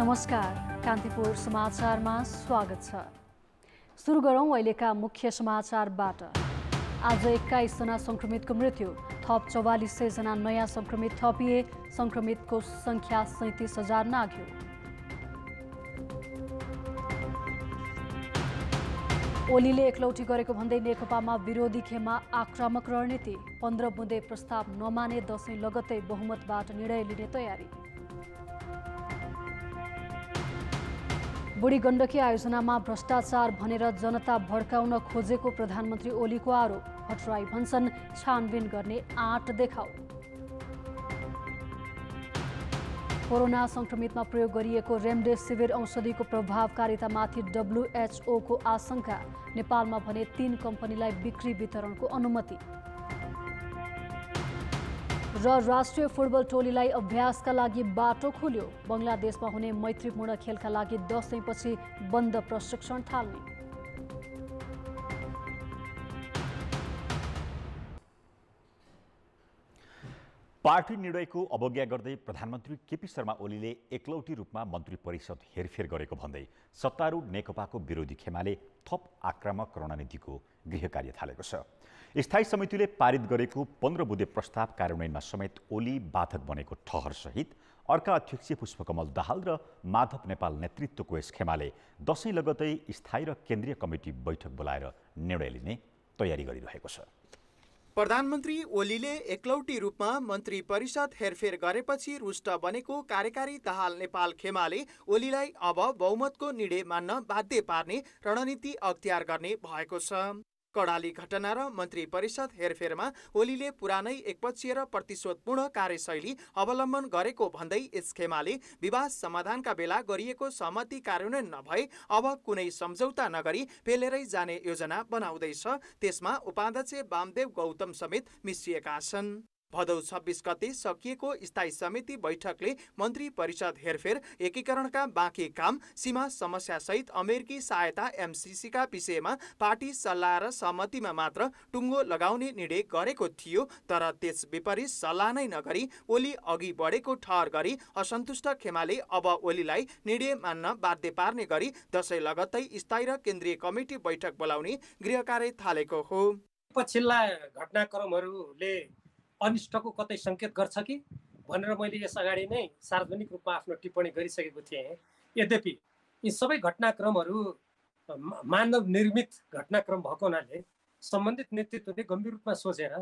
नमस्कार, कान्तिपुर समाचारमा स्वागत छ। सुरु गरौँ अहिलेका मुख्य समाचारबाट। आज 21 जना संक्रमितको मृत्यु, थप 4400 जना नयाँ संक्रमित थपिए, संक्रमितको संख्या 37,000 नाग्यो। ओलीले एकलौटी गरेको भन्दै नेकपामा विरोधी खेमा आक्रामक रणनीति, 15 बुँदे प्रस्ताव नमाने दशैं लगत्तै बहुमतबाट निर्णय लिने तयारी। बुढी गण्डकी आयोजनामा भ्रष्टाचार भनेर जनता भड्काउन खोजेको प्रधानमन्त्री ओलीको आरोप, भट्टराई भन्छन् छानबिन गर्ने आँट देखाऊ। कोरोना संक्रमितमा प्रयोग गरिएको रेमडेसिभिर औषधिको प्रभावकारितामाथि WHO को आशंका, नेपालमा भने 3 कम्पनीलाई बिक्री वितरणको अनुमति। र राष्ट्रिय फुटबल टोलीलाई अभ्यासका लागि बाटो खुल्यो, बङ्गलादेशमा हुने मैत्रीपूर्ण खेलका लागि दशैंपछि बन्द प्रशिक्षण थाल्ने। पार्टी निर्णयको अवज्ञा गर्दै प्रधानमन्त्री केपी शर्मा ओलीले एकलौटी रूपमा मन्त्री परिषद हेरफेर गरेको भन्दै सत्तारूढ नेकपाको विरोधी खेमाले थप आक्रामक रणनीतिको गृहकार्य थालेको छ। स्थायी समितिले पारित गरेको 15 बुँदे प्रस्ताव कार्यान्वयनमा समेत ओली बाधक बनेको ठहरसहित अर्का अध्यक्ष पुष्पकमल दाहाल र माधव नेपाल नेतृत्वको यस खेमाले दशैं लगतै स्थायी र केन्द्रीय कमिटी बैठक बोलाएर निर्णय लिने तयारी गरिरहेको छ। प्रधानमन्त्री ओलीले एकलौटी रूपमा मन्त्री परिषद हेरफेर गरेपछि रुष्ट बनेको कार्यकारी दाहाल नेपाल खेमाले ओलीलाई अब बहुमतको निर्णय मान्न बाध्य पार्ने रणनीति अख्तियार गर्ने भएको छ। कडाली घटना र मन्त्री परिषद हेरफेरमा ओलीले पुरानै एकपक्षीय र प्रतिशोधपूर्ण कार्यशैली अवलम्बन गरेको भन्दै यस खेमाले विवाद समाधानका बेला गरिएको सहमति कार्यान्वयन नभए अब कुनै सम्झौता नगरी पेलेरै जाने योजना बनाउँदैछ। त्यसमा उपाध्यक्ष वामदेव गौतम समेत मिसिएका छन्। भदौ 26 गते सकिएको स्थायी समिति बैठकले मन्त्री परिषद हेरफेर, एकीकरणका बाँकी काम, सीमा समस्या सहित अमेरिकी सहायता MCC का विषयमा पार्टी सल्लाह र सहमतिमा मात्र टुङ्गो लगाउने निर्णय गरेको थियो। तर त्यस विपरीत सल्लाह नै नगरी ओली अघि बढेको ठहर गरी असन्तुष्ट खेमाले अब ओलीलाई निर्णय मान्न बाध्य पार्ने गरी दशैं लगत्तै स्थायी र केन्द्रीय कमिटी बैठक बोलाउने गृहकार्य थालेको हो। पछिल्ला घटनाक्रमहरूले अनिष्टको कतै संकेत गर्छ कि भनेर मैले यस अगाडि नै सार्वजनिक रूपमा आफ्नो टिप्पणी गरिसकेको थिएँ। यद्यपि यी सबै घटनाक्रमहरू मानव निर्मित घटनाक्रम भएको हुनाले सम्बन्धित नेतृत्वले गम्भीर रूपमा सोचेर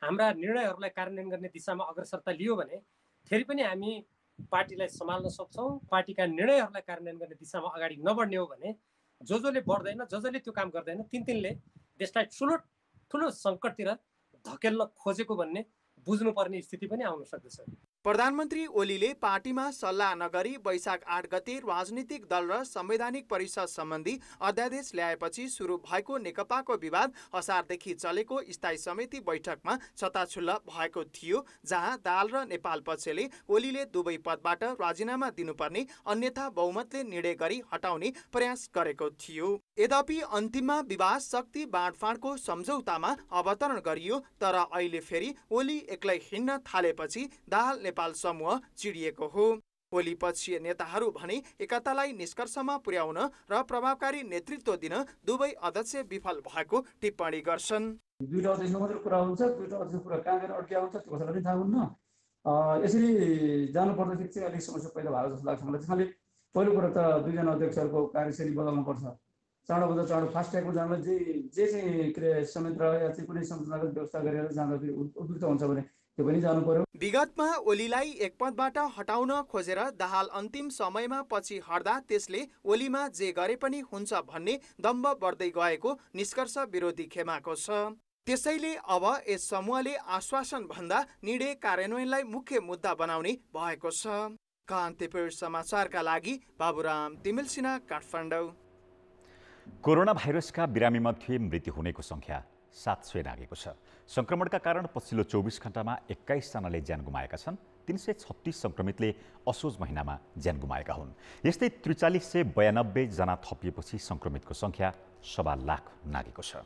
हाम्रा निर्णयहरूलाई कार्यान्वयन गर्ने दिशामा अग्रसरता लियो भने फेरि पनि हामी पार्टीलाई सम्हाल्न सक्छौँ। पार्टीका निर्णयहरूलाई कार्यान्वयन गर्ने दिशामा अगाडि नबढ्ने हो भने जसले बढ्दैन, जसले त्यो काम गर्दैन, तिनले देशलाई ठुलो सङ्कटतिर धकेल्न खोजेको भन्ने बुझ्नुपर्ने स्थिति पनि आउन सक्दछ। प्रधानमन्त्री ओलीले पार्टीमा सल्लाह नगरी वैशाख 8 गते राजनीतिक दल र संवैधानिक परिषद सम्बन्धी अध्यादेश ल्याएपछि सुरु भएको नेकपाको विवाद असारदेखि चलेको स्थायी समिति बैठकमा छताछुल्ल भएको थियो, जहाँ दाहाल र नेपाल पक्षले ओलीले दुवै पदबाट राजीनामा दिनुपर्ने अन्यथा बहुमतले निर्णय गरी हटाउने प्रयास गरेको थियो। यद्यपि अन्तिममा विवाद शक्ति बाँडफाँडको सम्झौतामा अवतरण गरियो। तर अहिले फेरि ओली एक्लै हिँड्न थालेपछि दाहाल नेपाल समूह चिडिएको हो। ओली पक्षीय नेताहरू भने एकतालाई निष्कर्षमा पुर्याउन र प्रभावकारी नेतृत्व दिन दुवै अध्यक्ष विफल भएको टिप्पणी गर्छन्। दुईटा अध्यक्ष मात्र कुरा हुन्छ, दुईटा अध्यक्ष कुरा कहाँ गएर अड्किया हुन्छ त्यो कसैलाई पनि थाहा हुन्न। यसरी जानुपर्दाखेरि चाहिँ अलिक समस्या पैदा भएको जस्तो लाग्छ मलाई। त्यसैले पहिलो कुरा त दुईजना अध्यक्षहरूको कार्यशैली बदल्नुपर्छ। चाँडोभन्दा चाँडो फास्ट ट्र्याकमा जाँदा जे चाहिँ संयन्त्र या चाहिँ कुनै संस्थागत व्यवस्था गरेर जाँदा उपयुक्त हुन्छ भने त्यो पनि जानु पर्यो। विगतमा ओलीलाई एक पदबाट हटाउन खोजेर दाहाल अन्तिम समयमा पछि हट्दा त्यसले ओलीमा जे गरे पनि हुन्छ भन्ने दम्ब बढ्दै गएको निष्कर्ष विरोधी खेमाको छ। त्यसैले अब यस समूहले आश्वासन भन्दा निर्णय कार्यान्वयनलाई मुख्य मुद्दा बनाउने भएको छ। कान्तिपुर समाचारका लागि बाबुराम तिमिल सिन्हा, काठमाडौँ। कोरोना भाइरसका बिरामीमध्ये मृत्यु हुनेको संख्या 700 नागेको छ। संक्रमणका कारण पछिल्लो 24 घण्टामा 21 जनाले ज्यान गुमाएका छन्। 336 संक्रमितले असोज महिनामा ज्यान गुमाएका हुन्। यस्तै 4392 जना थपिएपछि संक्रमितको संख्या 1.25 लाख नागेको छ।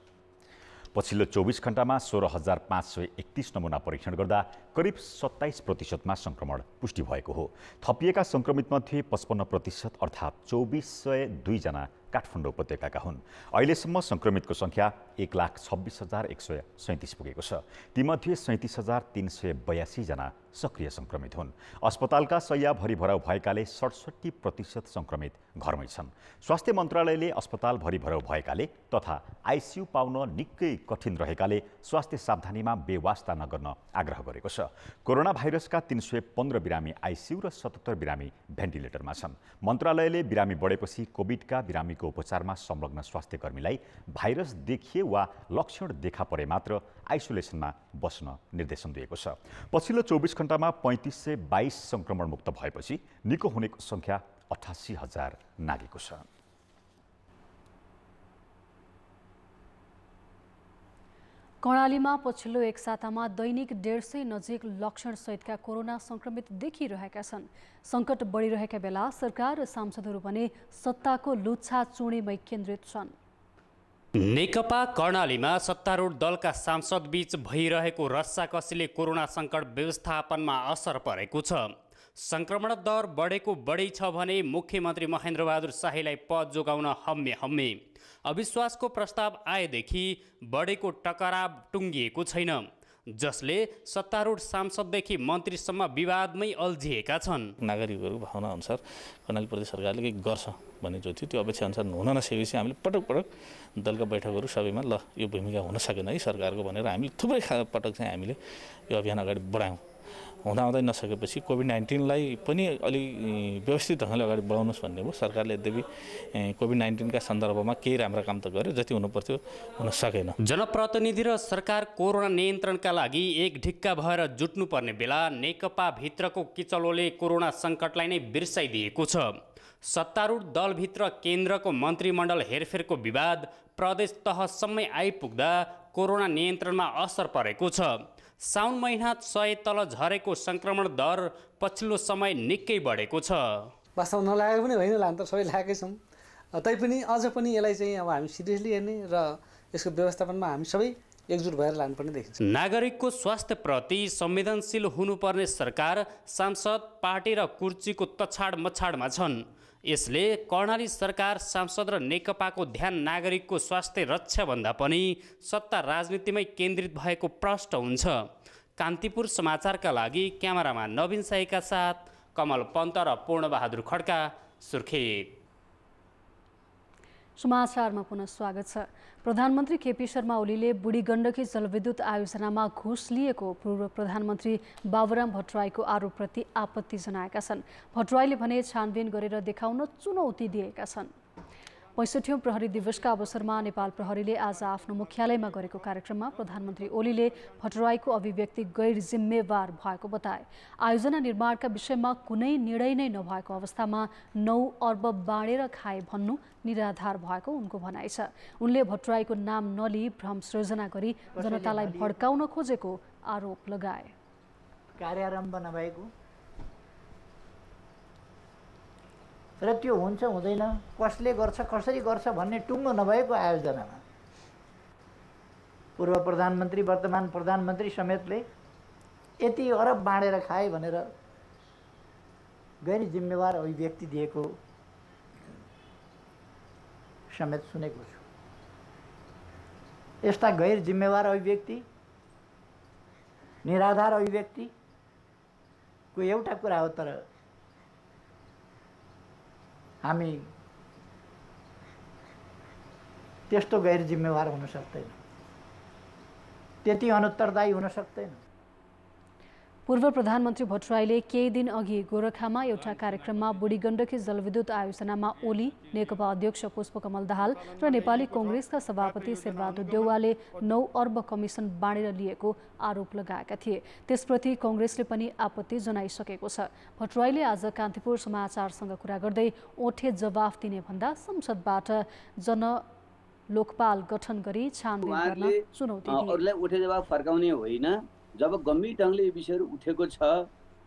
पछिल्लो 24 घण्टामा 16,531 नमुना परीक्षण गर्दा करिब 27% संक्रमण पुष्टि भएको हो। थपिएका संक्रमितमध्ये 55% अर्थात् 2402 जना काठमाडौँ उपत्यकाका हुन्। अहिलेसम्म संक्रमितको संख्या 1,26,137 पुगेको छ। तीमध्ये 37,382 जना सक्रिय संक्रमित हुन्। अस्पतालका शय्या भरिभराउ भएकाले 67% संक्रमित घरमै छन्। स्वास्थ्य मन्त्रालयले अस्पताल भरिभराउ भएकाले तथा आइसियु पाउन निकै कठिन रहेकाले स्वास्थ्य सावधानीमा बेवास्ता नगर्न आग्रह गरेको छ। कोरोना भाइरसका 315 बिरामी आइसियु र 77 बिरामी भेन्टिलेटरमा छन्। मन्त्रालयले बिरामी बढेपछि कोभिडका बिरामीको उपचारमा संलग्न स्वास्थ्यकर्मीलाई भाइरस देखिए वा लक्षण देखा परे मात्र आइसोलेसनमा बस्न निर्देशन दिएको छ। पछिल्लो 24 घण्टामा 3522 संक्रमण मुक्त भएपछि निको हुनेको संख्या 88,000 नागेको छ। कर्णालीमा पछिल्लो एक सातामा दैनिक 150 नजिक लक्षणसहितका कोरोना संक्रमित देखिरहेका छन्। सङ्कट बढिरहेका बेला सरकार र सांसदहरू भने सत्ताको लुच्छा चुँडीमै केन्द्रित छन्। नेकपा कर्णालीमा सत्तारूढ दलका सांसद बीच भइरहेको रस्साकसीले कोरोना सङ्कट व्यवस्थापनमा असर परेको छ। संक्रमण दर बढेको बढी छ भने मुख्यमन्त्री महेन्द्रबहादुर शाहीलाई पद जोगाउन हम्मे अविश्वासको प्रस्ताव आएदेखि बढेको टकराव टुङ्गिएको छैन, जसले सत्तारूढ सांसददेखि मन्त्रीसम्म विवादमै अल्झिएका छन्। नागरिकहरूको भावना अनुसार कर्णाली प्रदेश सरकारले के गर्छ भन्ने जो थियो त्यो अपेक्षा अनुसार हुन नसकेपछि हामीले पटक दलका बैठकहरू सबैमा ल यो भूमिका हुन सकेन है सरकारको भनेर हामीले थुप्रै पटक चाहिँ हामीले यो अभियान अगाडि बढायौँ। हुँदै नसकेपछि कोभिड-19लाई पनि अलि व्यवस्थित ढङ्गले अगाडि बढाउनुहोस् भन्ने भयो। सरकारले यद्यपि कोभिड-19 का सन्दर्भमा केही राम्रो काम त गर्यो, जति हुनुपर्थ्यो हुन सकेन। जनप्रतिनिधि र सरकार कोरोना नियन्त्रणका लागि एक ढिक्का भएर जुट्नुपर्ने बेला नेकपा भित्रको किचलोले कोरोना सङ्कटलाई नै बिर्साइदिएको छ। सत्तारूढ दलभित्र केन्द्रको मन्त्रीमण्डल हेरफेरको विवाद प्रदेश तहसम्मै आइपुग्दा कोरोना नियन्त्रणमा असर परेको छ। साउन महिना 100 तल झरेको संक्रमण दर पछिल्लो समय निकै बढेको छ। वास्तव नलागेको पनि होइन, लान त सबै लागेकै छौँ। तैपनि अझ पनि यसलाई चाहिँ अब हामी सिरियसली हेर्ने र यसको व्यवस्थापनमा हामी सबै एकजुट भएर लानुपर्ने देखिन्छ। नागरिकको स्वास्थ्यप्रति संवेदनशील हुनुपर्ने सरकार, सांसद, पार्टी र कुर्चीको तछाड मछाडमा छन्। यसले कर्णाली सरकार, सांसद र नेकपाको ध्यान नागरिकको स्वास्थ्य रक्षा भन्दा पनि सत्ता राजनीतिमै केन्द्रित भएको प्रष्ट हुन्छ। कान्तिपुर समाचारका लागि क्यामेरामा नवीन साईका साथ कमल पन्त र पूर्णबहादुर खड्का, सुर्खेत। समाचारमा पुनः स्वागत छ। प्रधानमन्त्री केपी शर्मा ओलीले बुढी गण्डकी जलविद्युत आयोजनामा घुस लिएको पूर्व प्रधानमन्त्री बाबुराम भट्टराईको आरोपप्रति आपत्ति जनाएका छन्। भट्टराईले भने छानबिन गरेर देखाउन चुनौती दिएका छन्। 65औं प्रहरी दिवसका अवसरमा नेपाल प्रहरीले आज आफ्नो मुख्यालयमा गरेको कार्यक्रममा प्रधानमन्त्री ओलीले भट्टराईको अभिव्यक्ति गैर जिम्मेवार भएको बताए। आयोजना निर्माणका विषयमा कुनै निर्णय नै नभएको अवस्थामा 9 अर्ब बाँडेर खाए भन्नु निराधार भएको उनको भनाइ छ। उनले भट्टराईको नाम नलिई भ्रम सृजना गरी जनतालाई भड्काउन खोजेको आरोप लगाए। कार्यारम्भ नभएको र त्यो हुन्छ हुँदैन, कसले गर्छ कसरी गर्छ भन्ने टुङ्गो नभएको आयोजनामा पूर्व प्रधानमन्त्री वर्तमान प्रधानमन्त्री समेतले यति अरब बाँडेर खाए भनेर गैर जिम्मेवार अभिव्यक्ति दिएको समेत सुनेको छु। यस्ता गैर जिम्मेवार अभिव्यक्ति, निराधार अभिव्यक्तिको एउटा कुरा हो, तर हामी त्यस्तो गैर जिम्मेवार हुन सक्दैन, त्यति अनुत्तरदायी हुन सक्दैन। पूर्व प्रधानमन्त्री भट्टराईले केही दिन अघि गोरखामा एउटा कार्यक्रममा बुढी गण्डकी जलविद्युत आयोजनामा ओली, नेकपा अध्यक्ष पुष्पकमल दाहाल र नेपाली कांग्रेसका सभापति शेरबहादुर देउवाले 9 अर्ब कमिसन बाँडेर लिएको आरोप लगाएका थिए। त्यसप्रति कांग्रेसले पनि आपत्ति जनाइसकेको छ। भट्टराईले आज कान्तिपुर समाचारसँग कुरा गर्दै ओठे जवाफ दिने भन्दा संसदबाट जनलोकपाल गठन गरी छानबिन गर्न चुनौती दिए। अरूलाई ओठे जवाफ फर्काउने होइन, जब गम्भीर ढङ्गले यो विषयहरू उठेको छ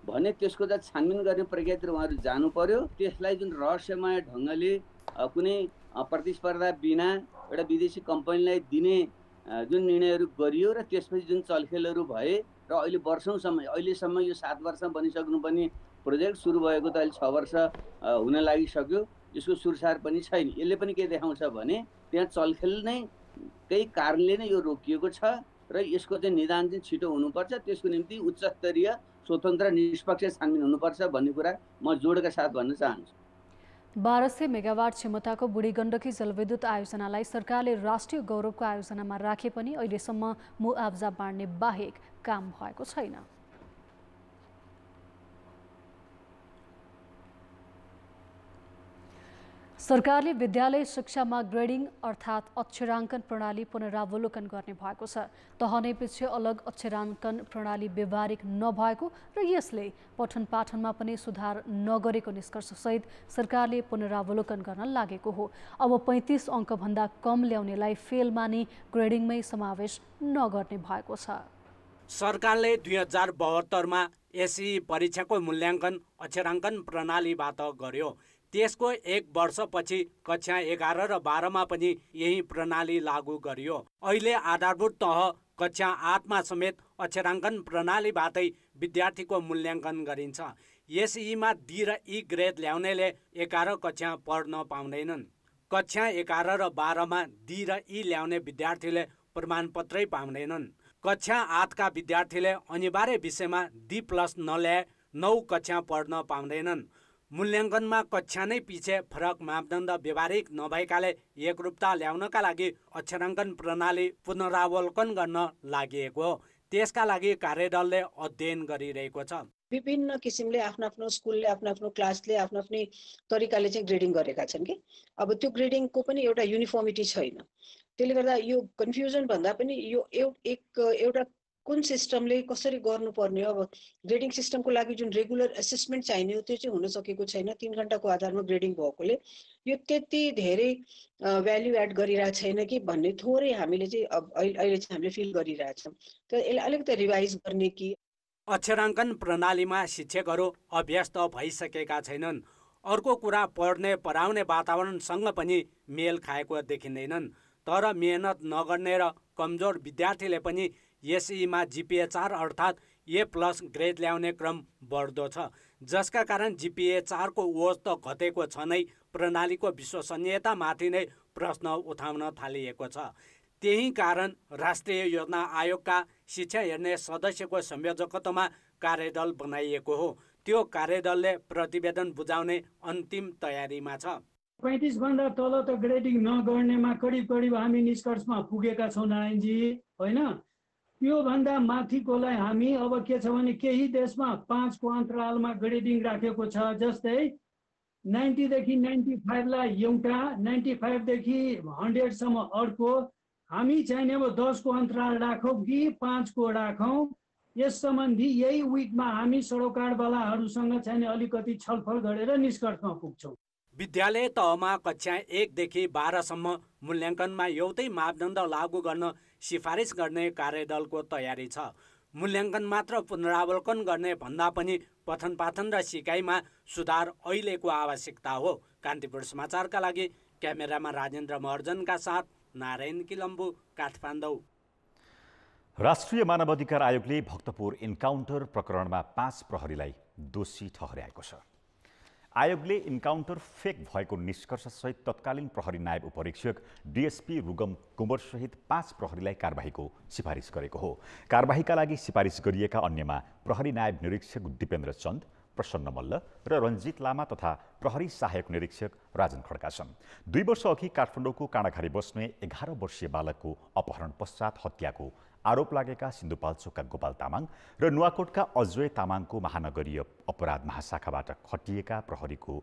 भने त्यसको त छानबिन गर्ने प्रक्रियातिर उहाँहरू जानु पर्यो। त्यसलाई जुन रहस्यमय ढङ्गले कुनै प्रतिस्पर्धा बिना एउटा विदेशी कम्पनीलाई दिने जुन निर्णयहरू गरियो र त्यसपछि जुन चलखेलहरू भए र अहिले वर्षौँसम्म अहिलेसम्म यो 7 वर्षमा बनिसक्नुपर्ने प्रोजेक्ट सुरु भएको त अहिले 6 वर्ष हुन लागिसक्यो। यसको सुरसार पनि छैन। यसले पनि के देखाउँछ भने त्यहाँ चलखेल नै केही कारणले नै यो रोकिएको छ र यसको चाहिँ निदान चाहिँ छिटो हुनुपर्छ। त्यसको निम्ति उच्चस्तरीय स्वतन्त्र निष्पक्ष छानबिन हुनुपर्छ भन्ने कुरा म जोडका साथ भन्न चाहन्छु। 1200 मेगावाट क्षमताको बुढी गण्डकी जलविद्युत आयोजनालाई सरकारले राष्ट्रिय गौरवको आयोजनामा राखे पनि अहिलेसम्म मुआब्जा बाँड्ने बाहेक काम भएको छैन। सरकारले विद्यालय शिक्षामा ग्रेडिङ अर्थात् अक्षराङ्कन प्रणाली पुनरावलोकन गर्ने भएको छ। तहनैपछि अलग अक्षराङ्कन प्रणाली व्यवहारिक नभएको र यसले पठन पाठनमा पनि सुधार नगरेको निष्कर्षसहित सरकारले पुनरावलोकन गर्न लागेको हो। अब 35 अङ्कभन्दा कम ल्याउनेलाई फेल मानि ग्रेडिङमै समावेश नगर्ने भएको छ। सरकारले 2072मा एसई परीक्षाको मूल्याङ्कन अक्षराङ्कन प्रणालीबाट गर्यो। त्यसको 1 वर्षपछि कक्षा 11 र 12मा पनि यही प्रणाली लागू गरियो। अहिले आधारभूत तह कक्षा 8मा समेत अक्षराङ्कन प्रणालीबाटै विद्यार्थीको मूल्याङ्कन गरिन्छ। एसईमा डी र ई ग्रेड ल्याउनेले 11 कक्षा पढ्न पाउँदैनन्। कक्षा 11 र 12मा डी र ई ल्याउने विद्यार्थीले प्रमाणपत्रै पाउँदैनन्। कक्षा 8का विद्यार्थीले अनिवार्य विषयमा D+ नल्याए 9 कक्षा पढ्न पाउँदैनन्। मूल्याङ्कनमा कक्षा नै पछि फरक मापदण्ड व्यवहारिक नभएकाले एकरूपता ल्याउनका लागि अक्षराङ्कन प्रणाली पुनरावलोकन गर्न लागि हो। त्यसका लागि कार्यदलले अध्ययन गरिरहेको छ। विभिन्न किसिमले आफ्नो स्कुलले आफ्नो क्लासले आफ्नो तरिकाले चाहिँ ग्रेडिङ गरेका छन् कि अब त्यो ग्रेडिङको पनि एउटा युनिफर्मिटी छैन। त्यसले गर्दा यो कन्फ्युजन भन्दा पनि यो एउटा कुन सिस्टमले कसरी गर्नुपर्ने हो। अब ग्रेडिङ सिस्टमको लागि जुन रेगुलर एसेसमेन्ट चाहिने हो त्यो चाहिँ हुन सकेको छैन। 3 घण्टाको आधारमा ग्रेडिङ भएकोले यो त्यति धेरै भ्याल्यु एड गरिरहेको छैन कि भन्ने थोरै हामीले चाहिँ अहिले चाहिँ हामीले फिल गरिरहेछौँ। तर यसलाई अलिकति रिभाइज गर्ने कि अक्षराङ्कन प्रणालीमा शिक्षकहरू अभ्यस्त भइसकेका छैनन्। अर्को कुरा पढ्ने पढाउने वातावरणसँग पनि मेल खाएको देखिँदैनन्। तर मेहनत नगर्ने र कमजोर विद्यार्थीले पनि एसईमा GPA 4 अर्थात् A+ ग्रेड ल्याउने क्रम बढ्दो छ, जसका कारण GPA 4 को ओज त घटेको छ नै, प्रणालीको विश्वसनीयतामाथि नै प्रश्न उठाउन थालिएको छ। त्यही कारण राष्ट्रिय योजना आयोगका शिक्षा हेर्ने सदस्यको संयोजकत्वमा कार्यदल बनाइएको हो। त्यो कार्यदलले प्रतिवेदन बुझाउने अन्तिम तयारीमा छ। 35 भन्दा तल त ग्रेडिङ नगर्नेमा करिब हामी निष्कर्षमा पुगेका छौँ नारायणजी, होइन? यो भन्दा माथिकोलाई हामी अब के छ भने केही देशमा 5 को अन्तरालमा ग्रेडिङ राखेको छ। जस्तै 90 देखि 95 लाई एउटा, 95 देखि 100 सम्म अर्को। हामी चाहिँ अब 10 को अन्तराल राखौँ कि 5 को राखौँ, यस सम्बन्धी यही विकमा हामी सरोकारवालाहरूसँग चाहिँ अलिकति छलफल गरेर निष्कर्षमा पुग्छौँ। विद्यालय तहमा कक्षा 1 देखि 12 सम्म मूल्याङ्कनमा एउटै मापदण्ड लागू गर्न सिफारिस गर्ने कार्यदलको तयारी छ। मूल्याङ्कन मात्र पुनरावलोकन गर्ने भन्दा पनि पठन पाठन र सिकाइमा सुधार अहिलेको आवश्यकता हो। कान्तिपुर समाचारका लागि क्यामेरामा राजेन्द्र महर्जनका साथ नारायण किलम्बु, काठमाडौँ। राष्ट्रिय मानवाधिकार आयोगले भक्तपुर इन्काउन्टर प्रकरणमा 5 प्रहरीलाई दोषी ठहर्याएको छ। आयोगले इन्काउन्टर फेक भएको निष्कर्षसहित तत्कालीन प्रहरी नायब उपरीक्षक DSP रुगम कुँवरसहित 5 प्रहरीलाई कारबाहीको सिफारिस गरेको हो। कारबाहीका लागि सिफारिस गरिएका अन्यमा प्रहरी नायब निरीक्षक दिपेन्द्र चन्द, प्रसन्न मल्ल र रञ्जित लामा तथा प्रहरी सहायक निरीक्षक राजन खड्का छन्। 2 वर्ष अघि काठमाडौँको काँडाघारी बस्ने 11 वर्षीय बालकको अपहरण पश्चात हत्याको आरोप लागेका सिन्धुपाल्चोकका गोपाल तामाङ र नुवाकोटका अजय तामाङको महानगरीय अपराध महाशाखाबाट खटिएका प्रहरीको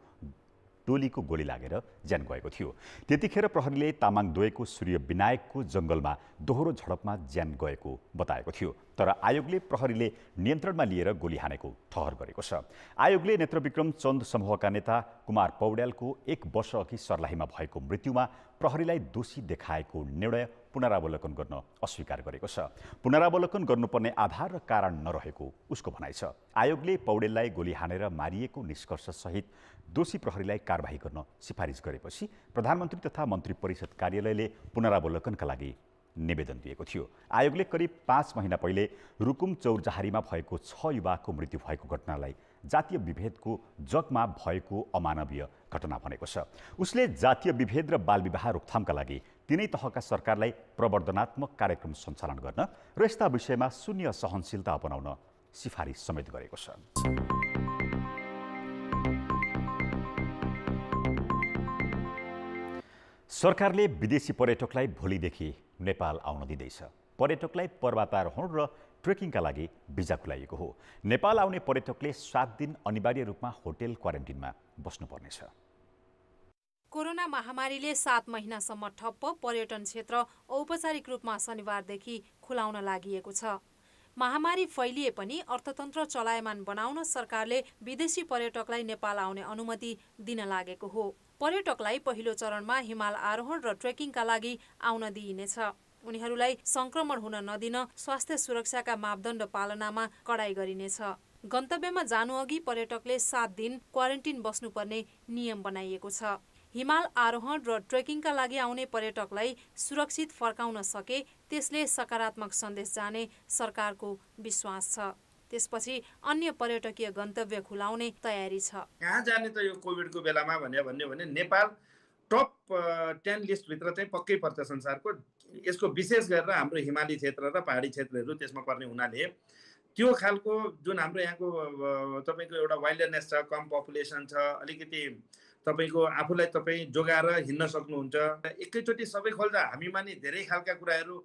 टोलीको गोली लागेर ज्यान गएको थियो। त्यतिखेर प्रहरीले तामाङ द्वयको सूर्य विनायकको जंगलमा दोहोरो झडपमा ज्यान गएको बताएको थियो। तर आयोगले प्रहरीले नियन्त्रणमा लिएर गोली हानेको ठहर गरेको छ। आयोगले नेत्रविक्रम चन्द समूहका नेता कुमार पौड्यालको 1 वर्ष अघि सर्लाहीमा भएको मृत्युमा प्रहरीलाई दोषी देखाएको निर्णय पुनरावलोकन गर्न अस्वीकार गरेको छ। पुनरावलोकन गर्नुपर्ने आधार र कारण नरहेको उसको भनाइ छ। आयोगले पौडेललाई गोली हानेर मारिएको निष्कर्षसहित दोषी प्रहरीलाई कारबाही गर्न सिफारिस गरेपछि प्रधानमन्त्री तथा मन्त्री परिषद कार्यालयले पुनरावलोकनका लागि निवेदन दिएको थियो। आयोगले करिब 5 महिना पहिले रुकुम चौरजहारीमा भएको 6 युवाको मृत्यु भएको घटनालाई जातीय विभेदको जगमा भएको अमानवीय घटना भनेको छ। उसले जातीय विभेद र बालविवाह रोकथामका लागि तिनै तहका सरकारलाई प्रवर्धनात्मक कार्यक्रम सञ्चालन गर्न र यस्ता विषयमा शून्य सहनशीलता अपनाउन सिफारिस समेत गरेको छ। सरकारले विदेशी पर्यटकलाई भोलिदेखि नेपाल आउन दिँदैछ। पर्यटकलाई पर्वतारोहण र ट्रेकिङका लागि भिजा खुलाइएको हो। नेपाल आउने पर्यटकले 7 दिन अनिवार्य रूपमा होटल क्वारेन्टिनमा बस्नुपर्नेछ। कोरोना महामारीले 7 महिनासम्म ठप्प पर्यटन क्षेत्र औपचारिक रूपमा शनिबारदेखि खुलाउन लागि छ। महामारी फैलिए पनि अर्थतन्त्र चलायमान बनाउन सरकारले विदेशी पर्यटकलाई नेपाल आउने अनुमति दिन लागेको हो। पर्यटकलाई पहिलो चरणमा हिमाल आरोहण र ट्रेकिङका लागि आउन दिइनेछ। उनीहरूलाई संक्रमण हुन नदिन स्वास्थ्य सुरक्षाका मापदण्ड पालनामा कडाई गरिनेछ। गन्तव्यमा जानुअघि पर्यटकले 7 दिन क्वारेन्टिन बस्नुपर्ने नियम बनाइएको छ। हिमाल आरोहण र ट्रेकिङका लागि आउने पर्यटकलाई सुरक्षित फर्काउन सके त्यसले सकारात्मक सन्देश जाने सरकारको विश्वास छ। त्यसपछि अन्य पर्यटकीय गन्तव्य खुलाउने तयारी छ। कहाँ जाने त यो कोभिडको बेलामा भन्यो भने नेपाल टप 10 लिस्टभित्र चाहिँ पक्कै पर्छ संसारको। यसको विशेष गरेर हाम्रो हिमाली क्षेत्र र पहाडी क्षेत्रहरू त्यसमा पर्ने हुनाले त्यो खालको जुन हाम्रो यहाँको तपाईँको एउटा वाइल्डनेस छ, कम पपुलेसन छ, अलिकति तपाईँको आफूलाई तपाईँ जोगाएर हिँड्न सक्नुहुन्छ। एकैचोटि सबै खोल्दा हामीमा नि धेरै खालका कुराहरू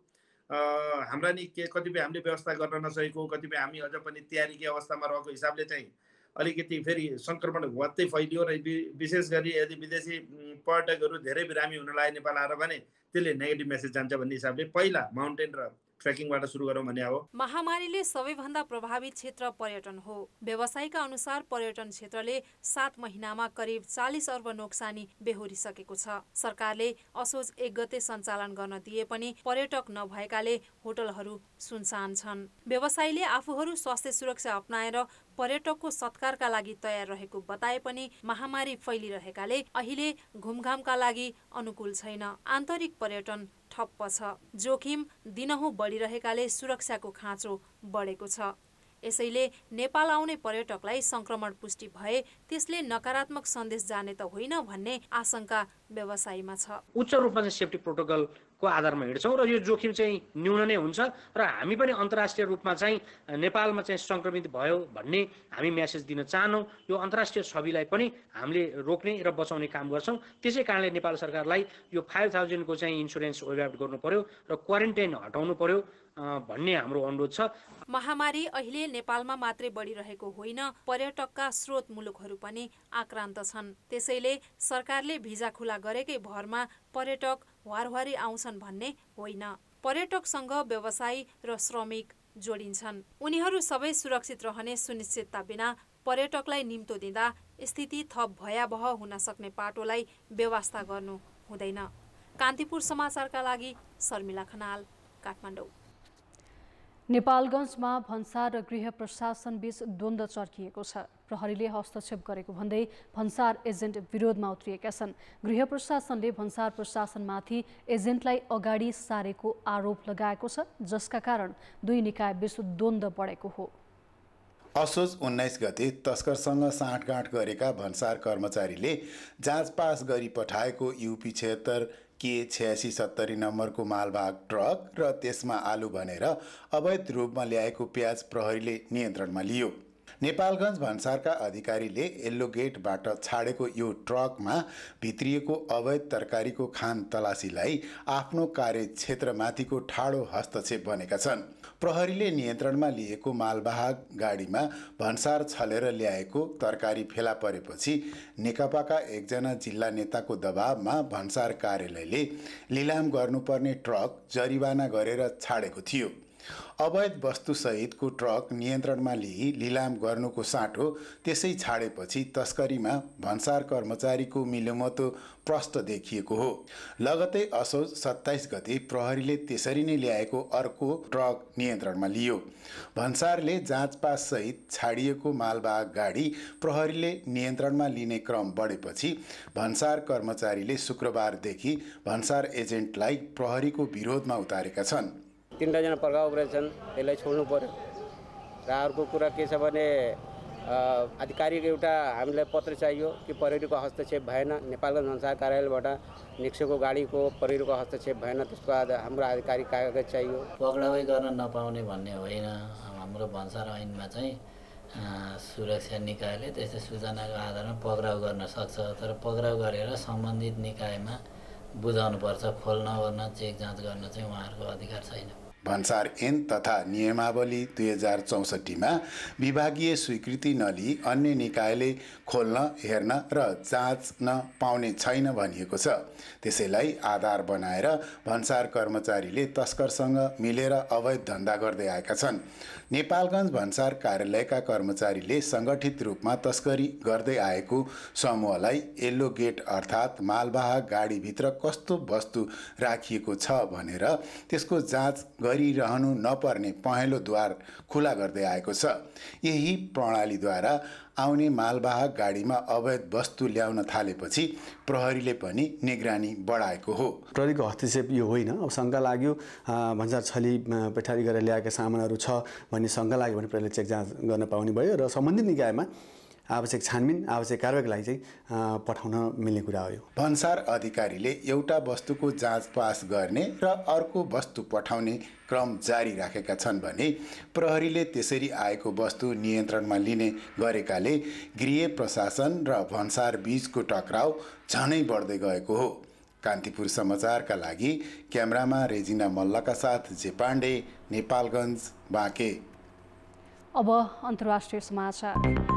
हाम्रा नि कतिपय हामीले व्यवस्था गर्न नसकेको, कतिपय हामी अझ पनि तयारीकै अवस्थामा रहेको हिसाबले चाहिँ अलिकति फेरि सङ्क्रमण वात्तै फैलियो र विशेष गरी यदि विदेशी पर्यटकहरू धेरै बिरामी हुन लागे नेपाल आएर भने त्यसले नेगेटिभ मेसेज जान्छ भन्ने हिसाबले पहिला माउन्टेन र ट्रेकिङबाट सुरु गरौँ भन्ने हो। महामारीले सबैभन्दा प्रभावित क्षेत्र पर्यटन हो। व्यवसायीका अनुसार पर्यटन क्षेत्रले 7 महिनामा करिब 40 अर्ब नोक्सानी बेहोरिसकेको छ। सरकारले असोज 1 गते सञ्चालन गर्न दिए पनि पर्यटक नभएकाले होटलहरू सुनसान छन्। व्यवसायीले आफूहरू स्वास्थ्य सुरक्षा अपनाएर पर्यटकको सत्कारका लागि तयार रहेको बताए पनि महामारी फैलिरहेकाले अहिले घुमघामका लागि अनुकूल छैन। आन्तरिक पर्यटन ठप्प छ। जोखिम दिनहुँ बढिरहेकाले सुरक्षाको खाँचो बढेको छ। यसैले नेपाल आउने पर्यटकलाई संक्रमण पुष्टि भए त्यसले नकारात्मक सन्देश जाने त होइन भन्ने आशंका व्यवसायीमा छ। उच्च रूपमा चाहिँ सेफ्टी प्रोटोकलको आधारमा हिँड्छौँ र यो जोखिम चाहिँ न्यून नै हुन्छ र हामी पनि अन्तर्राष्ट्रिय रूपमा चाहिँ नेपालमा चाहिँ संक्रमित भयो भन्ने हामी मेसेज दिन चाहनौँ। यो अन्तर्राष्ट्रिय छविलाई पनि हामीले रोक्ने र बचाउने काम गर्छौँ। त्यसै कारणले नेपाल सरकारलाई यो 5000 को चाहिँ इन्सुरेन्स वेभ गर्नु पर्यो र क्वारेन्टाइन हटाउनु पर्यो भन्ने हाम्रो अनुरोध छ। महामारी अहिले नेपालमा मात्रै बढिरहेको होइन, पर्यटकका स्रोत मुलुकहरू पनि आक्रान्त छन्। त्यसैले सरकारले भिजा खुला गरेकै भरमा पर्यटक वारवारी आउँछन् भन्ने होइन। पर्यटकसँग व्यवसायी र श्रमिक जोडिन्छन्। उनीहरू सबै सुरक्षित रहने सुनिश्चितता बिना पर्यटकलाई निम्तो दिँदा स्थिति थप भयावह हुन सक्ने पाटोलाई व्यवस्था गर्नु हुँदैन। कान्तिपुर समाचारका लागि शर्मिला खनाल, काठमाडौँ। नेपालगञ्जमा भन्सार र गृह प्रशासन बीच द्वन्द्व चर्किएको छ। प्रहरीले हस्तक्षेप गरेको भन्दै भन्सार एजेन्ट विरोधमा उत्रिएका छन्। गृह प्रशासनले भन्सार प्रशासनमाथि एजेन्टलाई अगाडि सारेको आरोप लगाएको छ, जसका कारण दुई निकाय बीच द्वन्द्व बढेको हो। असोज 19 गते तस्करसँग साँठगाँठ गरेका भन्सार कर्मचारीले जाँच पास गरी पठाएको युपी 76 के 8670 नम्बरको मालवाहक ट्रक र त्यसमा आलु भनेर अवैध रूपमा ल्याएको प्याज प्रहरीले नियन्त्रणमा लियो। नेपालगञ्ज भन्सारका अधिकारीले येल्लो गेटबाट छाडेको यो ट्रकमा भित्रिएको अवैध तरकारीको खान तलासीलाई आफ्नो कार्यक्षेत्रमाथिको ठाडो हस्तक्षेप बनेका छन्। प्रहरीले नियन्त्रणमा लिएको मालवाहक गाडीमा भन्सार छलेर ल्याएको तरकारी फेला परेपछि नेकपाका एकजना जिल्ला नेताको दबावमा भन्सार कार्यालयले लिलाम गर्नुपर्ने ट्रक जरिवाना गरेर छाडेको थियो। अवैध वस्तुसहितको ट्रक नियन्त्रणमा लिई लिलाम गर्नुको साँठो त्यसै छाडेपछि तस्करीमा भन्सार कर्मचारीको मिलोमतो प्रष्ट देखिएको हो। लगतै असोज 27 गते प्रहरीले त्यसरी नै ल्याएको अर्को ट्रक नियन्त्रणमा लियो। भन्सारले जाँचपास सहित छाडिएको मालवाहक गाडी प्रहरीले नियन्त्रणमा लिने क्रम बढेपछि भन्सार कर्मचारीले शुक्रबारदेखि भन्सार एजेन्टलाई प्रहरीको विरोधमा उतारेका छन्। 3जना पक्राउ गरेछन्, त्यसलाई छोड्नु पर्यो। र अर्को कुरा के छ भने आधिकारिक एउटा हामीलाई पत्र चाहियो कि प्रहरीको हस्तक्षेप भएन, नेपालगञ्ज भन्सार कार्यालयबाट निक्सेको गाडीको प्रहरीको हस्तक्षेप भएन, त्यसको हाम्रो आधिकारिक कागज चाहियो। पक्राउ गर्न नपाउने भन्ने होइन, हाम्रो भन्सार ऐनमा चाहिँ सुरक्षा निकायले त्यस्तै सूचनाको आधारमा पक्राउ गर्न सक्छ, तर पक्राउ गरेर सम्बन्धित निकायमा बुझाउनुपर्छ, खोल्न ओर्न चेक जाँच गर्न चाहिँ उहाँहरूको अधिकार छैन। भन्सार ऐन तथा नियमावली 2064मा विभागीय स्वीकृति नलिई अन्य निकायले खोल्न, हेर्न र जाँच्न पाउने छैन भनिएको छ। त्यसैलाई आधार बनाएर भन्सार कर्मचारीले तस्करसँग मिलेर अवैध धन्दा गर्दै आएका छन्। नेपालगञ्ज भन्सार कार्यालयका कर्मचारीले सङ्गठित रूपमा तस्करी गर्दै आएको समूहलाई येल्लो गेट अर्थात् मालवाहक गाडीभित्र कस्तो वस्तु राखिएको छ भनेर त्यसको जाँच गरिरहनु नपर्ने पहेँलो द्वार खुला गर्दै आएको छ। यही प्रणालीद्वारा आउने मालवाहक गाडीमा अवैध वस्तु ल्याउन थालेपछि प्रहरीले पनि निगरानी बढाएको हो। प्रहरीको हस्तक्षेप यो होइन। अब शङ्का लाग्यो भन्सार छली पेठारी गरेर ल्याएका सामानहरू छ भन्ने शङ्का लाग्यो भने प्रहरीले चेक जाँच गर्न पाउने भयो र सम्बन्धित निकायमा आवश्यक छानबिन, आवश्यक कारबाहीको लागि चाहिँ पठाउन मिल्ने कुरा हो। भन्सार अधिकारीले एउटा वस्तुको जाँच पास गर्ने र अर्को वस्तु पठाउने क्रम जारी राखेका छन् भने प्रहरीले त्यसरी आएको वस्तु नियन्त्रणमा लिने गरेकाले गृह प्रशासन र भन्सार बीचको टकराउ झनै बढ्दै गएको हो। कान्तिपुर समाचारका लागि क्यामेरामा रेजिना मल्लका साथ जे पाण्डे, नेपालगञ्ज, बाँके। अब अन्तर्राष्ट्रिय समाचार।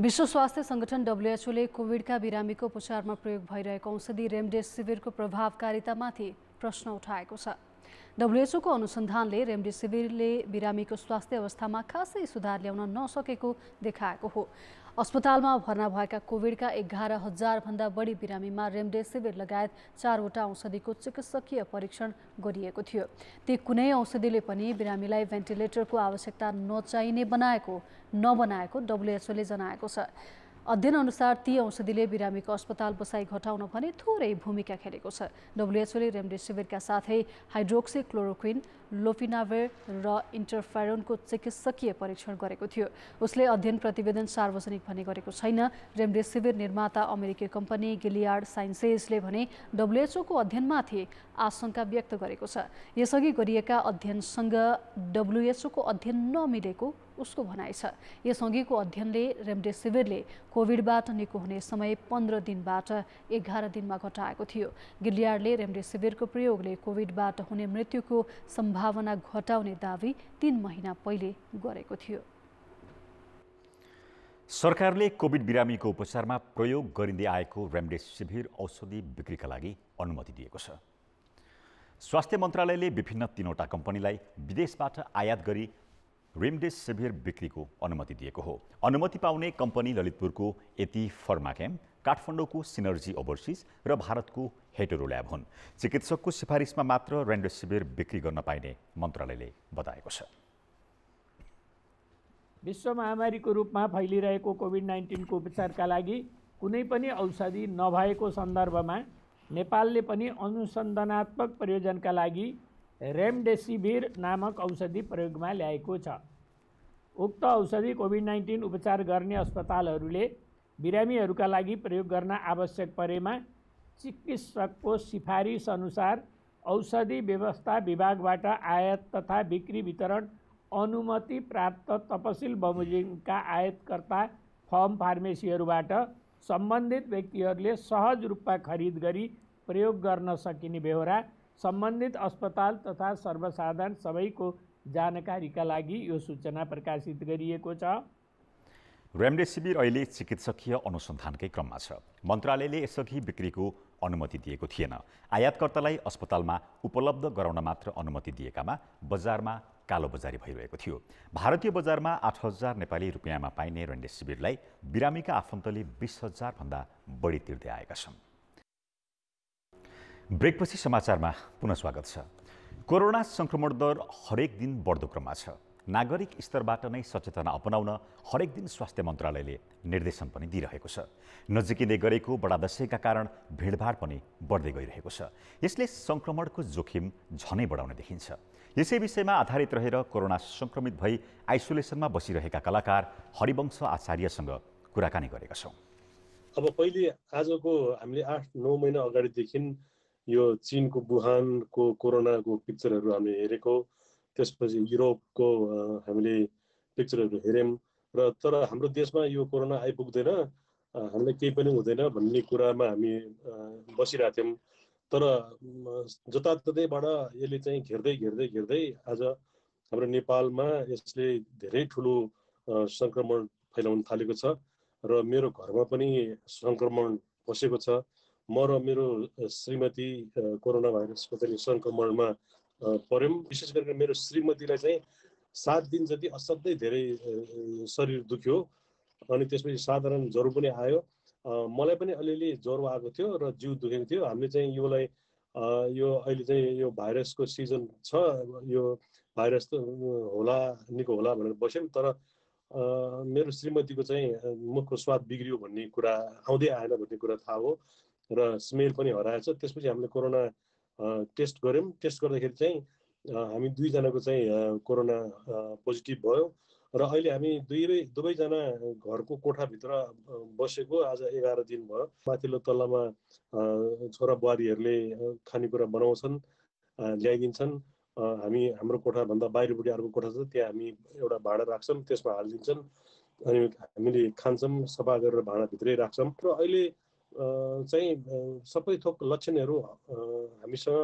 विश्व स्वास्थ्य संगठन WHO कोभिडका बिरामीको उपचारमा प्रयोग भइरहेको औषधि रेमडेसिभिरको प्रभावकारितामाथि प्रश्न उठाएको छ। WHO को अनुसन्धानले रेमडेसिभिरले बिरामीको स्वास्थ्य अवस्थामा खासै सुधार ल्याउन नसकेको देखाएको हो। अस्पतालमा भर्ना भएका कोभिडका 11,000 भन्दा बढी बिरामीमा रेमडेसिभिर लगायत 4वटा औषधिको चिकित्सकीय परीक्षण गरिएको थियो। ती कुनै औषधिले पनि बिरामीलाई भेन्टिलेटरको आवश्यकता नचाहिने नबनाएको WHO ले जनाएको छ। अध्ययन अनुसार ती औषधिले बिरामीको अस्पताल बसाई घटाउन भने थोरै भूमिका खेलेको छ। WHO ले रेमडेसिभिरका साथै हाइड्रोक्सिक्लोरोक्विन, लोपिनाभिर र इन्टरफेरोनको चिकित्सकीय परीक्षण गरेको थियो। उसले अध्ययन प्रतिवेदन सार्वजनिक भने गरेको छैन। रेमडेसिभिर निर्माता अमेरिकी कम्पनी गिलियाड साइन्सेसले भने WHO को अध्ययनमाथि आशंका व्यक्त गरेको छ। यसअघि गरिएका अध्ययनसँग WHO को अध्ययन नमिलेको उसको भनाइ छ। यसअघिको अध्ययनले रेमडेसिभिरले कोभिडबाट निको हुने समय 15 दिनबाट 11 दिनमा घटाएको थियो। गिलियाडले रेमडेसिभिरको प्रयोगले कोभिडबाट हुने मृत्युको सम्भावना घटाउने दावी 3 महिना पहिले गरेको थियो। सरकारले कोभिड बिरामीको उपचारमा प्रयोग गरिँदै आएको रेमडेसिभिर औषधि बिक्रीका लागि अनुमति दिएको छ। स्वास्थ्य मन्त्रालयले विभिन्न 3वटा कम्पनीलाई विदेशबाट आयात गरी रेमडेसिभिर बिक्रीको अनुमति दिएको हो। अनुमति पाउने कम्पनी ललितपुरको एति फर्माकेम, काठमाडौँको सिनर्जी ओभरसिज र भारतको हेटेरो ल्याब हुन्। चिकित्सकको सिफारिसमा मात्र रेमडेसिभिर बिक्री गर्न पाइने मन्त्रालयले बताएको छ। विश्व महामारीको रूपमा फैलिरहेको कोभिड-19 को उपचारका लागि कुनै पनि औषधि नभएको सन्दर्भमा नेपालले पनि अनुसन्धानात्मक प्रयोजनका लागि रेमडेसिभिर नामक औषधि प्रयोगमा ल्याएको छ। उक्त औषधि कोभिड-19 उपचार गर्ने अस्पतालहरूले बिरामीहरूका लागि प्रयोग गर्न आवश्यक परेमा चिकित्सकको सिफारिस अनुसार औषधि व्यवस्था विभागबाट आयात तथा बिक्री वितरण अनुमति प्राप्त तपसिल बमोजिमका आयातकर्ता फर्म फार्मेसीहरूबाट सम्बन्धित व्यक्तिहरूले सहज रूपमा खरिद गरी प्रयोग गर्न सकिने बेहोरा सम्बन्धित अस्पताल तथा सर्वसाधारण सबैको जानकारीका लागि यो सूचना प्रकाशित गरिएको छ। रेमडेसिभिर अहिले चिकित्सकीय अनुसन्धानकै क्रममा छ। मन्त्रालयले यसअघि बिक्रीको अनुमति दिएको थिएन। आयातकर्तालाई अस्पतालमा उपलब्ध गराउन मात्र अनुमति दिएकामा बजारमा कालोबजारी भइरहेको थियो। भारतीय बजारमा 8,000 नेपाली रुपियाँमा पाइने रेमडेसिभिरलाई बिरामीका आफन्तले 20,000 भन्दा बढी तिर्दै आएका छन्। ब्रेकपछि समाचारमा पुनः स्वागत छ। कोरोना संक्रमण दर हरेक दिन बढ्दो क्रममा छ। नागरिक स्तरबाट नै सचेतना अपनाउन हरेक दिन स्वास्थ्य मन्त्रालयले निर्देशन पनि दिइरहेको छ। नजिकिँदै गरेको बडा दशैंका कारण भिडभाड पनि बढ्दै गइरहेको छ। यसले संक्रमणको जोखिम झनै बढाउने देखिन्छ। यसै विषयमा आधारित रहेर कोरोना संक्रमित भई आइसोलेसनमा बसिरहेका कलाकार हरिवंश आचार्यसँग कुराकानी गरेका छौँ। अब पहिले आजको हामीले 8-9 महिना अगाडिदेखि यो चीनको वुहानको कोरोनाको पिक्चरहरू हामीले हेरेको, त्यसपछि युरोपको हामीले पिक्चरहरू हेऱ्यौँ र तर हाम्रो देशमा यो कोरोना आइपुग्दैन, हामीलाई केही पनि हुँदैन भन्ने कुरामा हामी बसिरहेको थियौँ। तर जताततैबाट यसले चाहिँ घेर्दै आज हाम्रो नेपालमा यसले धेरै ठुलो सङ्क्रमण फैलाउन थालेको छ र मेरो घरमा पनि सङ्क्रमण पसेको छ। म र मेरो श्रीमती कोरोना भाइरसको चाहिँ सङ्क्रमणमा पर्यौँ। विशेष गरेर मेरो श्रीमतीलाई चाहिँ 7 दिन जति असाध्यै धेरै शरीर दुख्यो अनि त्यसपछि साधारण ज्वरो पनि आयो। मलाई पनि अलिअलि ज्वरो आएको थियो र जिउ दुखेको थियो। हामीले चाहिँ योलाई यो अहिले चाहिँ यो भाइरसको सिजन छ, यो भाइरस त होला निको होला भनेर बस्यौँ। तर मेरो श्रीमतीको चाहिँ मुखको स्वाद बिग्रियो भन्ने कुरा, आउँदै आएन भन्ने कुरा थाहा हो र स्मेल पनि हराएछ। त्यसपछि हामीले कोरोना टेस्ट गऱ्यौँ। टेस्ट गर्दाखेरि चाहिँ हामी 2 जनाको चाहिँ कोरोना पोजिटिभ भयो र अहिले हामी दुवैजना घरको कोठाभित्र बसेको आज 11 दिन भयो। माथिल्लो तल्लामा छोरा बुहारीहरूले खानेकुरा बनाउँछन्, ल्याइदिन्छन्। हामी हाम्रो कोठाभन्दा बाहिरपट्टि अर्को कोठा छ, त्यहाँ हामी एउटा भाँडा राख्छौँ, त्यसमा हालिदिन्छन् अनि हामीले खान्छौँ, सफा गरेर भाँडाभित्रै राख्छौँ। र अहिले चाहिँ सबै थोक लक्षणहरू हामीसँग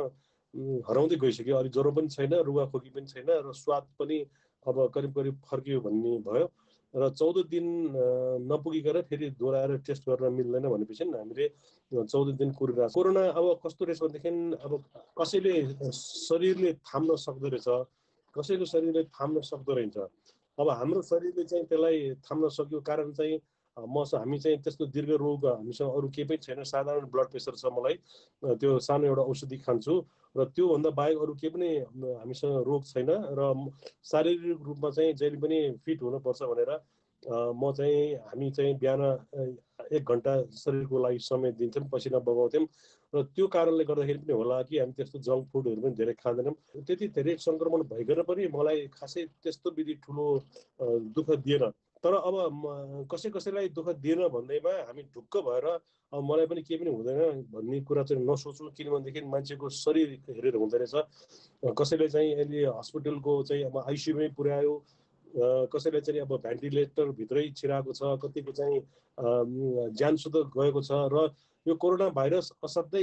हराउँदै गइसक्यो। अलि ज्वरो पनि छैन, रुगाखोकी पनि छैन र स्वाद पनि अब करिब फर्कियो भन्ने भयो र 14 दिन नपुगिकन फेरि दोहोऱ्याएर टेस्ट गर्न मिल्दैन भनेपछि हामीले 14 दिन कुरिरहेको छ। कोरोना अब कस्तो रहेछ भनेदेखि अब कसैले शरीरले थाम्न सक्दो रहेछ, कसैको शरीरले थाम्न सक्दो रहेछ। अब हाम्रो शरीरले चाहिँ त्यसलाई थाम्न सक्यो कारण चाहिँ हामी चाहिँ त्यस्तो दीर्घ रोग हामीसँग अरू केही पनि छैन। साधारण ब्लड प्रेसर छ मलाई, त्यो सानो एउटा औषधि खान्छु र त्योभन्दा बाहेक अरू केही पनि हामीसँग रोग छैन र शारीरिक रूपमा चाहिँ जहिले पनि फिट हुनुपर्छ भनेर हामी चाहिँ बिहान 1 घन्टा शरीरको लागि समय दिन्छौँ, पसिना बगाउँथ्यौँ र त्यो कारणले गर्दाखेरि पनि होला कि हामी त्यस्तो जङ्क फुडहरू पनि धेरै खाँदैनौँ। त्यति धेरै सङ्क्रमण भइकन पनि मलाई खासै त्यस्तो विधि ठुलो दुःख दिएन। तर अब कसैलाई दुःख दिएन भन्दैमा हामी ढुक्क भएर अब मलाई पनि केही पनि हुँदैन भन्ने कुरा चाहिँ नसोचौँ, किनभनेदेखि मान्छेको शरीर हेरेर हुँदो रहेछ। कसैले चाहिँ अहिले हस्पिटलको चाहिँ अब आइसियुमै पुर्यायो, कसैले चाहिँ अब भेन्टिलेटर भित्रै छिराएको छ, कतिको चाहिँ ज्यानसुत गएको छ र यो कोरोना भाइरस असाध्यै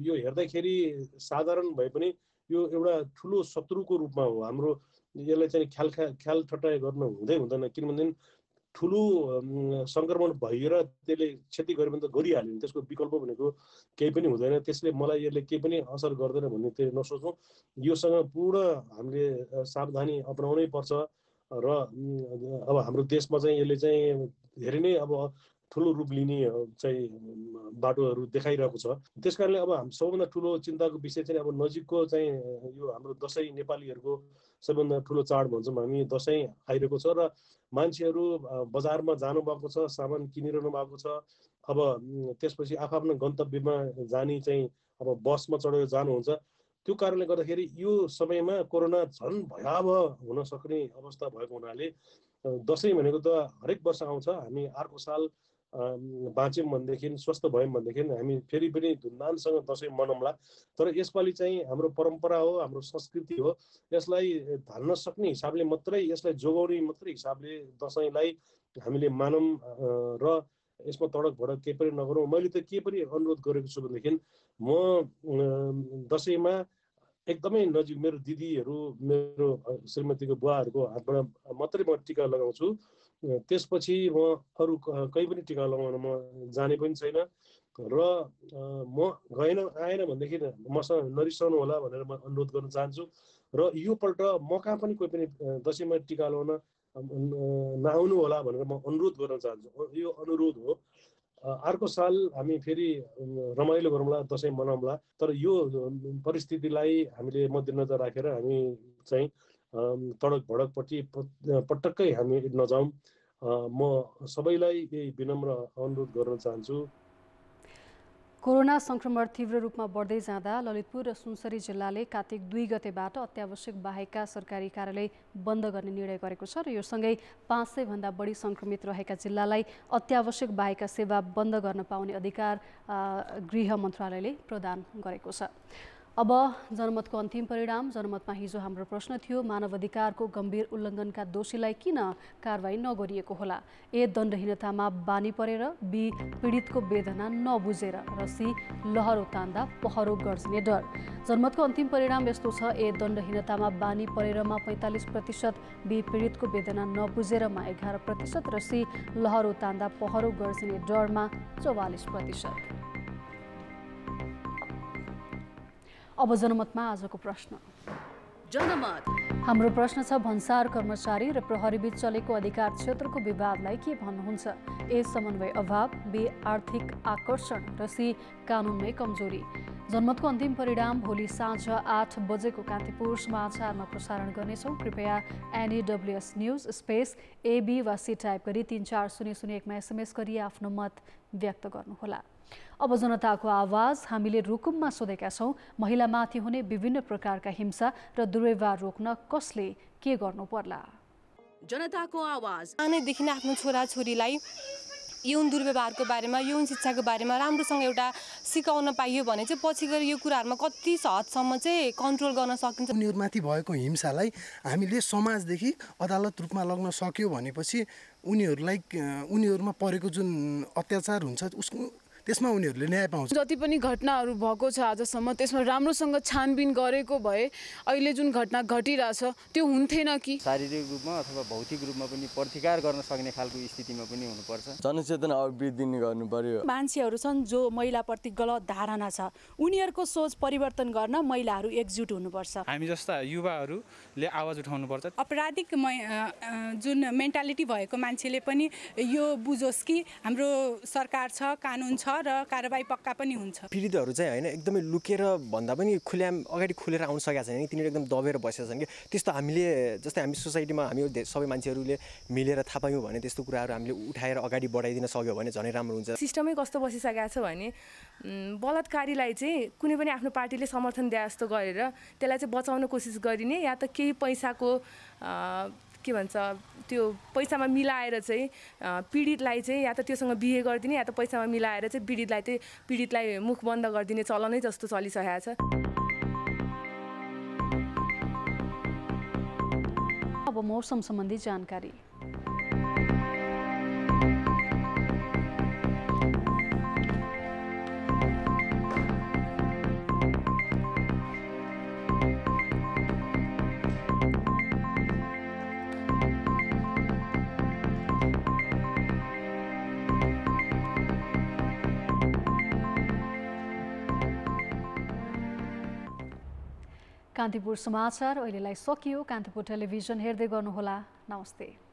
यो हेर्दाखेरि साधारण भए पनि यो एउटा ठुलो शत्रुको रूपमा हो। हाम्रो यसलाई चाहिँ ख्याल ठट्टाइ गर्न हुँदैन, किनभने ठुलो सङ्क्रमण भएर त्यसले क्षति गर्यो भने त गरिहाल्यो नि, त्यसको विकल्प भनेको केही पनि हुँदैन। त्यसले मलाई यसले केही पनि असर गर्दैन भन्ने त्यो नसोचौँ। योसँग पूर्ण हामीले सावधानी अपनाउनै पर्छ र अब हाम्रो देशमा चाहिँ यसले चाहिँ धेरै नै अब ठुलो रूप लिने चाहिँ बाटोहरू देखाइरहेको छ। त्यस कारणले अब सबभन्दा ठुलो चिन्ताको विषय चाहिँ अब नजिकको चाहिँ यो हाम्रो दसैँ, नेपालीहरूको सबभन्दा ठुलो चाड भन्छौँ हामी, दसैँ आइरहेको छ र मान्छेहरू बजारमा जानुभएको छ, सामान किनिरहनु भएको छ। अब त्यसपछि आफ्नो गन्तव्यमा जाने चाहिँ अब बसमा चढेर जानुहुन्छ। त्यो कारणले गर्दाखेरि यो समयमा कोरोना झन् भयावह हुन सक्ने अवस्था भएको हुनाले दसैँ भनेको त हरेक वर्ष आउँछ, हामी अर्को साल बाँच्यौँ भनेदेखि, स्वस्थ भयौँ भनेदेखि हामी फेरि पनि धुमधामसँग दसैँ मनाउँला। तर यसपालि चाहिँ हाम्रो परम्परा हो, हाम्रो संस्कृति हो, यसलाई धान्न सक्ने हिसाबले मात्रै, यसलाई जोगाउने मात्रै हिसाबले दसैँलाई हामीले मानौँ र यसमा तडक भडक केही पनि नगरौँ। मैले त के पनि अनुरोध गरेको छु भनेदेखि म दसैँमा एकदमै नजिक मेरो दिदीहरू, मेरो श्रीमतीको बुवाहरूको हातबाट मात्रै म टिका लगाउँछु। त्यसपछि म अरू कहीँ पनि टिका लगाउन म जाने पनि छैन र म आएन भनेदेखि मसँग नरिसाउनु होला भनेर म अनुरोध गर्न चाहन्छु। र यो पल्ट म कहाँ पनि कोही पनि दसैँमा टिका लगाउन नआउनु होला भनेर म अनुरोध गर्न चाहन्छु। यो अनुरोध हो। अर्को साल हामी फेरि रमाइलो गरौँला, दसैँ मनाउँला। तर यो परिस्थितिलाई हामीले मध्यनजर राखेर हामी चाहिँ तडक भडकपट्टि पटक्कै हामी नजाउँ। म सबैलाई यही विनम्र अनुरोध गर्न चाहन्छु। कोरोना संक्रमण तीव्र रूपमा बढ्दै जाँदा ललितपुर र सुनसरी जिल्लाले कार्तिक 2 गतेबाट अत्यावश्यक बाहेकका सरकारी कार्यालय बन्द गर्ने निर्णय गरेको छ र यो सँगै 500 भन्दा बढी संक्रमित रहेका जिल्लालाई अत्यावश्यक बाहेकका सेवा बन्द गर्न पाउने अधिकार गृह मन्त्रालयले प्रदान गरेको छ। अब जनमतको अन्तिम परिणाम। जनमतमा हिजो हाम्रो प्रश्न थियो, मानवाधिकारको गम्भीर उल्लङ्घनका दोषीलाई किन कारवाही नगरिएको होला? ए, दण्डहीनतामा बानी परेर, बी, पीडितको वेदना नबुझेर, र सी, लहरो तान्दा पहरो गर्जिने डर। जनमतको अन्तिम परिणाम यस्तो छ, ए, दण्डहीनतामा बानी परेरमा 45%, बी, पीडितको वेदना नबुझेरमा 11% र सी, लहरो तान्दा पहरो गर्जिने डरमा 44%। अब जनमतमा आजको प्रश्न। जनमत हाम्रो प्रश्न छ, भन्सार कर्मचारी र प्रहरीबीच चलेको अधिकार क्षेत्रको विवादलाई के भन्नुहुन्छ? ए, समन्वय अभाव, बी, आर्थिक आकर्षण, र सी, कानुनमै कमजोरी। जनमतको अन्तिम परिणाम भोलि साँझ 8 बजेको कान्तिपुर समाचारमा प्रसारण गर्नेछौँ। कृपया NEWS न्युज स्पेस AB वा सी टाइप गरी 34001मा SMS गरी आफ्नो मत व्यक्त गर्नुहोला। अब जनताको आवाज। हामीले रुकुममा सोधेका छौँ, महिलामाथि हुने विभिन्न प्रकारका हिंसा र दुर्व्यवहार रोक्न कसले के गर्नु पर्ला? जनताको आवाज। सानैदेखि नै आफ्नो छोराछोरीलाई यौन दुर्व्यवहारको बारेमा, यौन शिक्षाको बारेमा राम्रोसँग एउटा सिकाउन पाइयो भने चाहिँ पछि गएर यो कुराहरूमा कति हदसम्म चाहिँ कन्ट्रोल गर्न सकिन्छ। उनीहरूमाथि भएको हिंसालाई हामीले समाजदेखि अदालत रूपमा लग्न सक्यो भनेपछि उनीहरूमा परेको जुन अत्याचार हुन्छ त्यसमा उनीहरूले न्याय पाउँछ। जति पनि घटनाहरू भएको छ आजसम्म त्यसमा राम्रोसँग छानबिन गरेको भए अहिले जुन घटना घटिरहेछ त्यो हुन्थेन कि? शारीरिक रूपमा अथवा भौतिक रूपमा पनि प्रतिकार गर्न सक्ने खालको स्थितिमा पनि हुनुपर्छ। जनचेतना अभिवृद्धि गर्नु पर्यो। मान्छेहरू छन् जो महिलाप्रति गलत धारणा छ, उनीहरूको सोच परिवर्तन गर्न महिलाहरू एकजुट हुनुपर्छ। हामी जस्ता युवाहरूले आवाज उठाउनुपर्छ। अपराधिक जुन मेन्टालिटी भएको मान्छेले पनि यो बुझोस् कि हाम्रो सरकार छ, कानुन छ र कारबाही पक्का पनि हुन्छ। पीडितहरू चाहिँ होइन एकदमै लुकेर भन्दा पनि खुल्याम अगाडि खुलेर आउन सकेका छैन कि तिनीहरू एकदम दबेर बसेका छन् कि। त्यस्तो हामीले जस्तै हामी सोसाइटीमा हामी सबै मान्छेहरूले मिलेर थाहा पायौँ भने त्यस्तो कुराहरू हामीले उठाएर अगाडि बढाइदिन सक्यो भने झनै राम्रो हुन्छ। सिस्टमै कस्तो बसिसकेको छ भने बलात्कारीलाई चाहिँ कुनै पनि आफ्नो पार्टीले समर्थन दिए जस्तो गरेर त्यसलाई चाहिँ बचाउन कोसिस गरिने, या त केही पैसाको के भन्छ त्यो पैसामा मिलाएर चाहिँ पीडितलाई चाहिँ या त त्योसँग बिहे गरिदिने, या त पैसामा मिलाएर चाहिँ पीडितलाई मुख बन्द गरिदिने चलनै जस्तो चलिसकेको छ। अब मौसम सम्बन्धी जानकारी। कान्तिपुर समाचार अहिलेलाई सकियो। कान्तिपुर टेलिभिजन हेर्दै गर्नुहोला। नमस्ते।